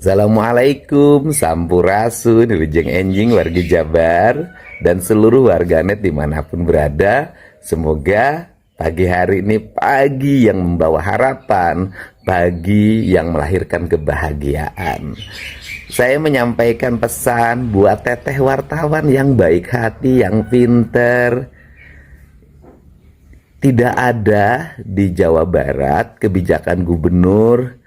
Assalamualaikum, Sampurasun, Wilujeng Enjing, warga Jabar, dan seluruh warganet dimanapun berada. Semoga pagi hari ini pagi yang membawa harapan, pagi yang melahirkan kebahagiaan. Saya menyampaikan pesan buat teteh wartawan yang baik hati, yang pinter. Tidak ada di Jawa Barat kebijakan gubernur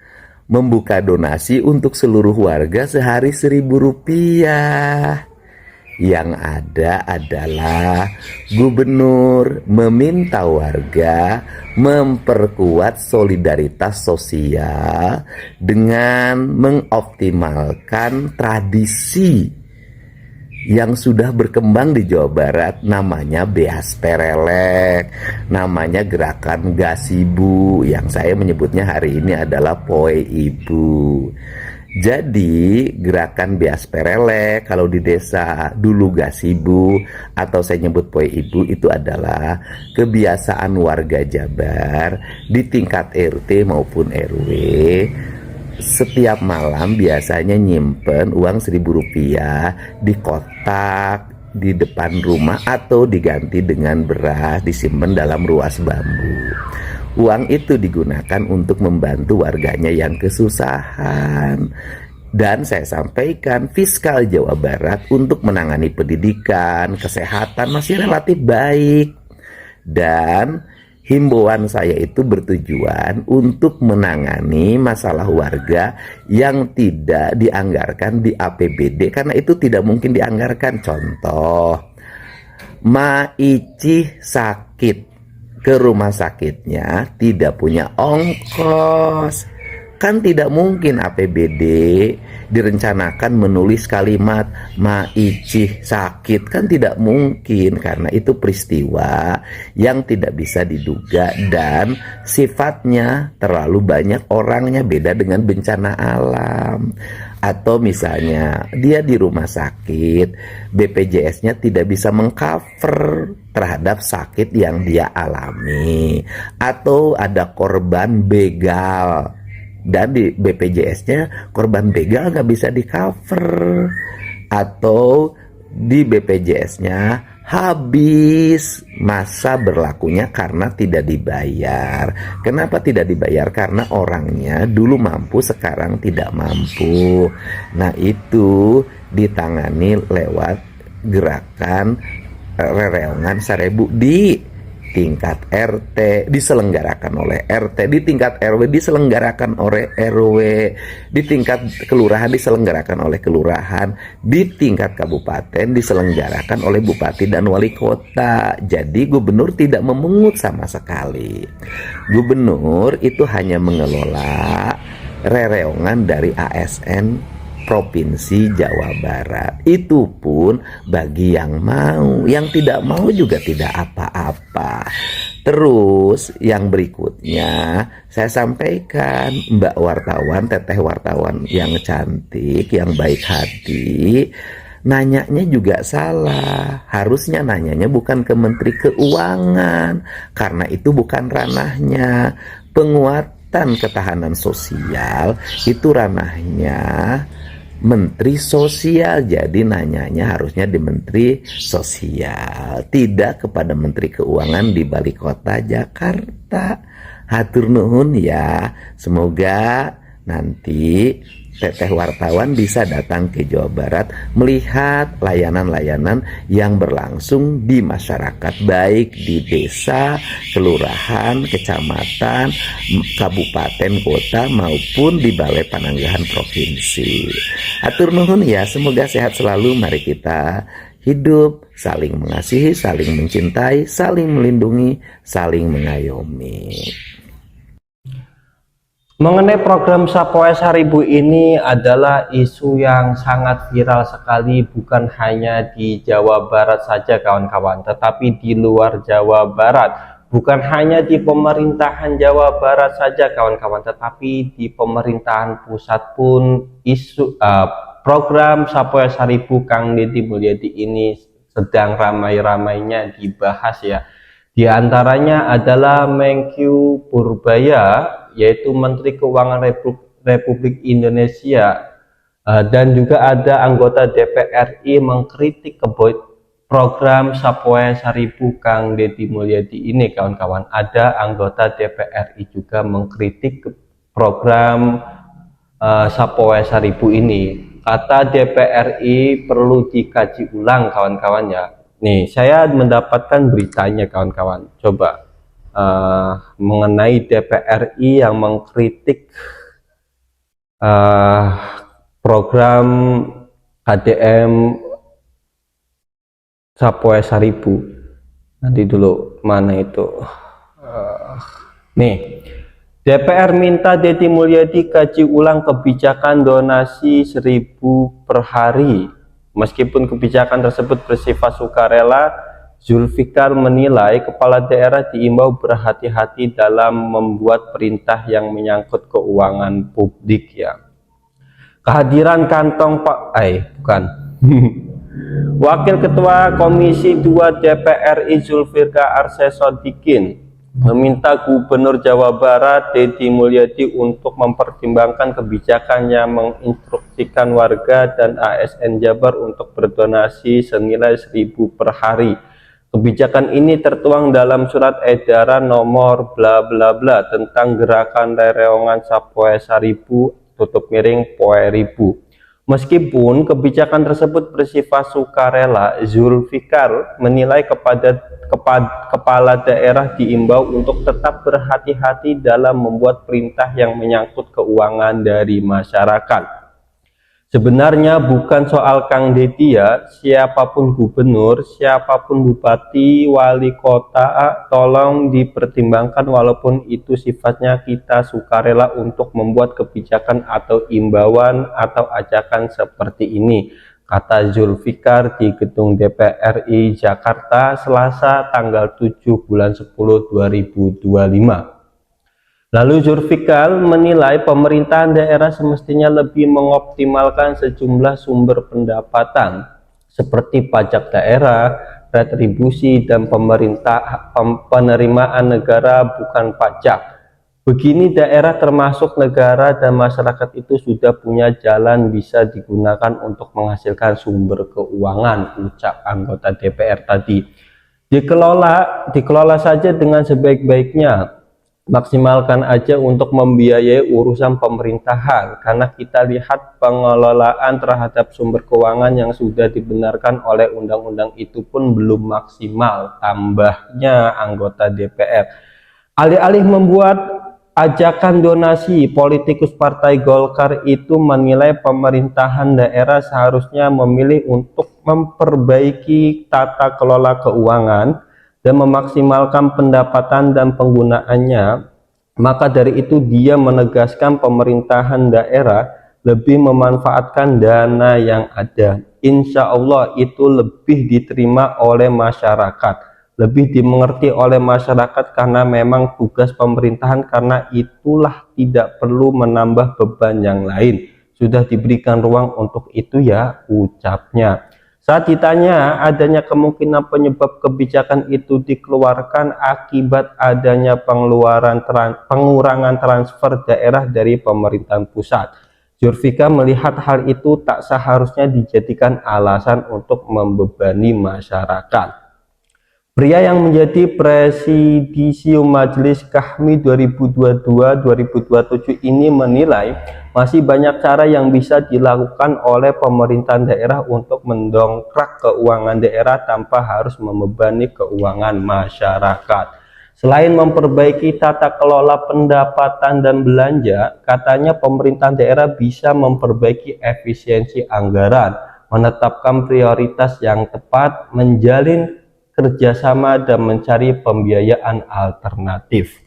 membuka donasi untuk seluruh warga sehari Rp1.000. Yang ada adalah gubernur meminta warga memperkuat solidaritas sosial dengan mengoptimalkan tradisi yang sudah berkembang di Jawa Barat, namanya Beas Perelek, namanya gerakan Gasibu, yang saya menyebutnya hari ini adalah Poe Ibu. Jadi gerakan Beas Perelek kalau di desa dulu Gasibu, atau saya nyebut Poe Ibu, itu adalah kebiasaan warga Jabar di tingkat RT maupun RW setiap malam biasanya nyimpen uang Rp1.000 di kotak di depan rumah atau diganti dengan beras, disimpan dalam ruas bambu. Uang itu digunakan untuk membantu warganya yang kesusahan. Dan saya sampaikan, fiskal Jawa Barat untuk menangani pendidikan, kesehatan masih relatif baik. Dan himbauan saya itu bertujuan untuk menangani masalah warga yang tidak dianggarkan di APBD, karena itu tidak mungkin dianggarkan. Contoh, Maicih sakit, ke rumah sakitnya tidak punya ongkos. Kan tidak mungkin APBD direncanakan menulis kalimat Maicih sakit, kan tidak mungkin, karena itu peristiwa yang tidak bisa diduga dan sifatnya terlalu banyak orangnya, beda dengan bencana alam. Atau misalnya dia di rumah sakit, BPJS-nya tidak bisa mengcover terhadap sakit yang dia alami, atau ada korban begal dan di BPJS-nya korban begal nggak bisa di cover, atau di BPJS-nya habis masa berlakunya karena tidak dibayar. Kenapa tidak dibayar? Karena orangnya dulu mampu, sekarang tidak mampu. Nah, itu ditangani lewat gerakan rereongan Sarebu di tingkat RT, diselenggarakan oleh RT, di tingkat RW diselenggarakan oleh RW, di tingkat kelurahan diselenggarakan oleh kelurahan, di tingkat kabupaten diselenggarakan oleh bupati dan wali kota. Jadi gubernur tidak memungut sama sekali. Gubernur itu hanya mengelola rereongan dari ASN Provinsi Jawa Barat. Itu pun bagi yang mau, yang tidak mau juga tidak apa-apa. Terus yang berikutnya saya sampaikan, Mbak wartawan, teteh wartawan yang cantik, yang baik hati, nanyanya juga salah. Harusnya nanyanya bukan ke Menteri Keuangan, karena itu bukan ranahnya. Penguatan ketahanan sosial itu ranahnya Menteri Sosial, jadi nanyanya harusnya di Menteri Sosial, tidak kepada Menteri Keuangan di Balai Kota Jakarta. Hatur nuhun ya, semoga nanti teteh wartawan bisa datang ke Jawa Barat melihat layanan-layanan yang berlangsung di masyarakat, baik di desa, kelurahan, kecamatan, kabupaten, kota, maupun di Balai Pananggahan Provinsi. Atur nuhun ya, semoga sehat selalu. Mari kita hidup saling mengasihi, saling mencintai, saling melindungi, saling mengayomi. Mengenai program Sapoe Saribu ini adalah isu yang sangat viral sekali, bukan hanya di Jawa Barat saja kawan-kawan, tetapi di luar Jawa Barat. Bukan hanya di pemerintahan Jawa Barat saja kawan-kawan, tetapi di pemerintahan pusat pun isu program Sapoe Saribu Kang Deddy Mulyadi ini sedang ramai-ramainya dibahas ya. Di antaranya adalah Menkyu Purbaya, yaitu Menteri Keuangan Republik Indonesia, Dan juga ada anggota DPR RI mengkritik program Sapoe Saribu Kang Deddy Mulyadi ini, kawan-kawan. Ada anggota DPR RI juga mengkritik program Sapoe Saribu ini. Kata DPR RI perlu dikaji ulang, kawan-kawan ya. Nih, saya mendapatkan beritanya, kawan-kawan. Coba mengenai DPR RI yang mengkritik program KDM Sapoe Saribu. Nanti dulu mana itu? Nih, DPR minta Deddy Mulyadi kaji ulang kebijakan donasi 1.000 per hari. Meskipun kebijakan tersebut bersifat sukarela, Zulfikar menilai kepala daerah diimbau berhati-hati dalam membuat perintah yang menyangkut keuangan publik ya. Kehadiran kantong bukan. Wakil Ketua Komisi 2 DPR RI Zulfikar Arsesodikin meminta Gubernur Jawa Barat Deddy Mulyadi untuk mempertimbangkan kebijakannya menginstruksikan warga dan ASN Jabar untuk berdonasi senilai 1.000 per hari. Kebijakan ini tertuang dalam surat edaran nomor bla bla bla tentang gerakan rereongan Sapoe Saribu _Poe Ribu. Meskipun kebijakan tersebut bersifat sukarela, Zulfikar menilai kepala daerah diimbau untuk tetap berhati-hati dalam membuat perintah yang menyangkut keuangan dari masyarakat. Sebenarnya bukan soal Kang Deddy ya, siapapun gubernur, siapapun bupati, wali kota, tolong dipertimbangkan walaupun itu sifatnya kita sukarela untuk membuat kebijakan atau imbauan atau ajakan seperti ini, kata Zulfikar di Gedung DPR RI Jakarta Selasa tanggal 7 bulan 10 2025. Lalu Zulfikar menilai pemerintahan daerah semestinya lebih mengoptimalkan sejumlah sumber pendapatan seperti pajak daerah, retribusi, dan penerimaan negara bukan pajak. Begini daerah termasuk negara dan masyarakat itu sudah punya jalan bisa digunakan untuk menghasilkan sumber keuangan, ucap anggota DPR tadi. Dikelola saja dengan sebaik-baiknya. Maksimalkan aja untuk membiayai urusan pemerintahan, karena kita lihat pengelolaan terhadap sumber keuangan yang sudah dibenarkan oleh undang-undang itu pun belum maksimal, tambahnya anggota DPR. Alih-alih membuat ajakan donasi, politikus Partai Golkar itu menilai pemerintahan daerah seharusnya memilih untuk memperbaiki tata kelola keuangan dan memaksimalkan pendapatan dan penggunaannya. Maka dari itu dia menegaskan pemerintahan daerah lebih memanfaatkan dana yang ada. Insya Allah itu lebih diterima oleh masyarakat, lebih dimengerti oleh masyarakat karena memang tugas pemerintahan, karena itulah tidak perlu menambah beban yang lain. Sudah diberikan ruang untuk itu ya, ucapnya. Saat ditanya adanya kemungkinan penyebab kebijakan itu dikeluarkan akibat adanya pengurangan transfer daerah dari pemerintahan pusat, Zulfikar melihat hal itu tak seharusnya dijadikan alasan untuk membebani masyarakat. Pria yang menjadi Presidium Majelis Kahmi 2022-2027 ini menilai masih banyak cara yang bisa dilakukan oleh pemerintahan daerah untuk mendongkrak keuangan daerah tanpa harus membebani keuangan masyarakat. Selain memperbaiki tata kelola pendapatan dan belanja, katanya pemerintahan daerah bisa memperbaiki efisiensi anggaran, menetapkan prioritas yang tepat, menjalin kerjasama, dan mencari pembiayaan alternatif.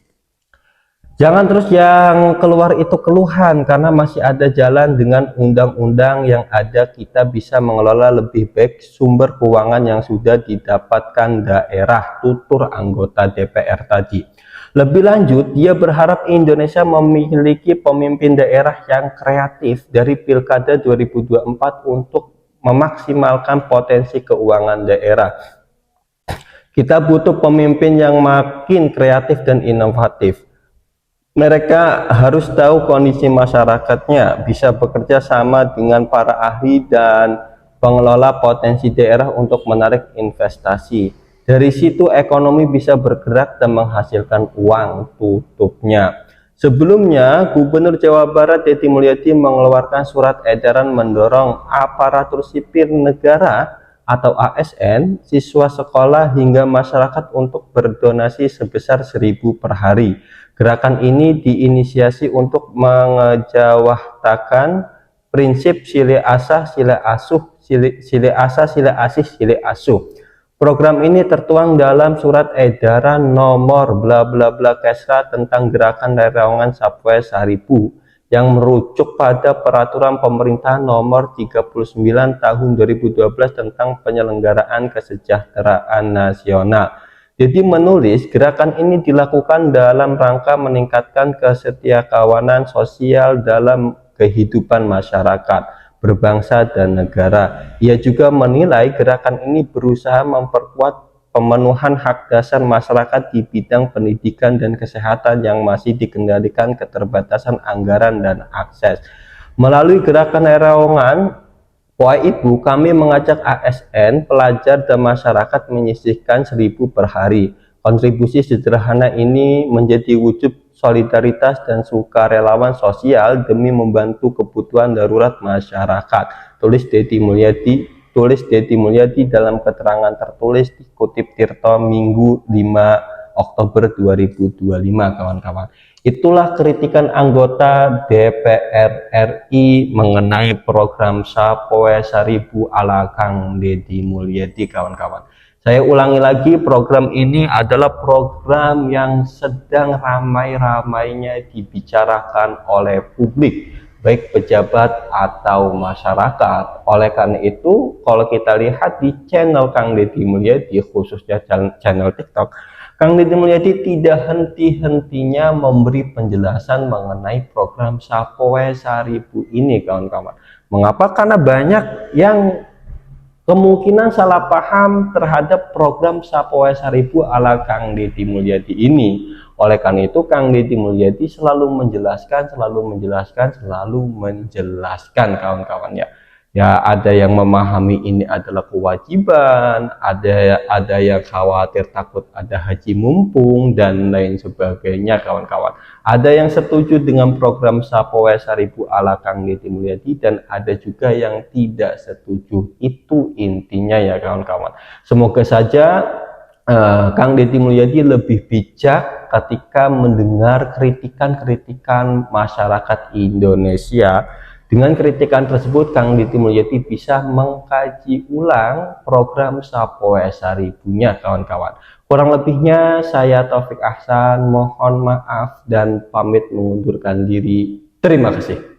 Jangan terus yang keluar itu keluhan, karena masih ada jalan. Dengan undang-undang yang ada kita bisa mengelola lebih baik sumber keuangan yang sudah didapatkan daerah, tutur anggota DPR tadi. Lebih lanjut, dia berharap Indonesia memiliki pemimpin daerah yang kreatif dari Pilkada 2024 untuk memaksimalkan potensi keuangan daerah. Kita butuh pemimpin yang makin kreatif dan inovatif. Mereka harus tahu kondisi masyarakatnya, bisa bekerja sama dengan para ahli dan pengelola potensi daerah untuk menarik investasi. Dari situ ekonomi bisa bergerak dan menghasilkan uang tutupnya. Sebelumnya, Gubernur Jawa Barat Deddy Mulyadi mengeluarkan surat edaran mendorong aparatur sipil negara atau ASN, siswa sekolah hingga masyarakat untuk berdonasi sebesar 1.000 per hari. Gerakan ini diinisiasi untuk mengejawahtakan prinsip sile asah, sile asuh, sile asah, sile asih, sile asuh. Program ini tertuang dalam surat edaran nomor bla bla bla Kesra tentang gerakan relawan Sapoe 1000 yang merujuk pada peraturan pemerintah nomor 39 tahun 2012 tentang penyelenggaraan kesejahteraan nasional. Jadi menulis, gerakan ini dilakukan dalam rangka meningkatkan kesetiakawanan sosial dalam kehidupan masyarakat, berbangsa dan negara. Ia juga menilai gerakan ini berusaha memperkuat pemenuhan hak dasar masyarakat di bidang pendidikan dan kesehatan yang masih dikendalikan keterbatasan anggaran dan akses. Melalui gerakan relawan Wahai Ibu, kami mengajak ASN, pelajar dan masyarakat menyisihkan 1.000 per hari. Kontribusi sederhana ini menjadi wujud solidaritas dan sukarelawan sosial demi membantu kebutuhan darurat masyarakat. Tulis Deddy Mulyadi dalam keterangan tertulis dikutip Tirto Minggu 5 Oktober 2025, kawan-kawan. Itulah kritikan anggota DPR RI mengenai program Sapoe 1000 ala Kang Deddy Mulyadi, kawan-kawan. Saya ulangi lagi, program ini adalah program yang sedang ramai-ramainya dibicarakan oleh publik, baik pejabat atau masyarakat. Oleh karena itu, kalau kita lihat di channel Kang Deddy Mulyadi, khususnya channel TikTok, Kang Deddy Mulyadi tidak henti-hentinya memberi penjelasan mengenai program Sapoe 1000 ini, kawan-kawan. Mengapa? Karena banyak yang kemungkinan salah paham terhadap program Sapoe 1000 ala Kang Deddy Mulyadi ini. Oleh karena itu, Kang Deddy Mulyadi selalu menjelaskan, kawan-kawan ya. Ya, ada yang memahami ini adalah kewajiban, ada yang khawatir takut ada haji mumpung dan lain sebagainya, kawan-kawan. Ada yang setuju dengan program Sapoe 1000 ala Kang Deddy Mulyadi dan ada juga yang tidak setuju. Itu intinya ya, kawan-kawan. Semoga saja Kang Deddy Mulyadi lebih bijak ketika mendengar kritikan-kritikan masyarakat Indonesia. Dengan kritikan tersebut, Kang Deddy Mulyadi bisa mengkaji ulang program Sapoe 1000-nya, kawan-kawan. Kurang lebihnya saya Taufik Ahsan, mohon maaf dan pamit mengundurkan diri. Terima kasih.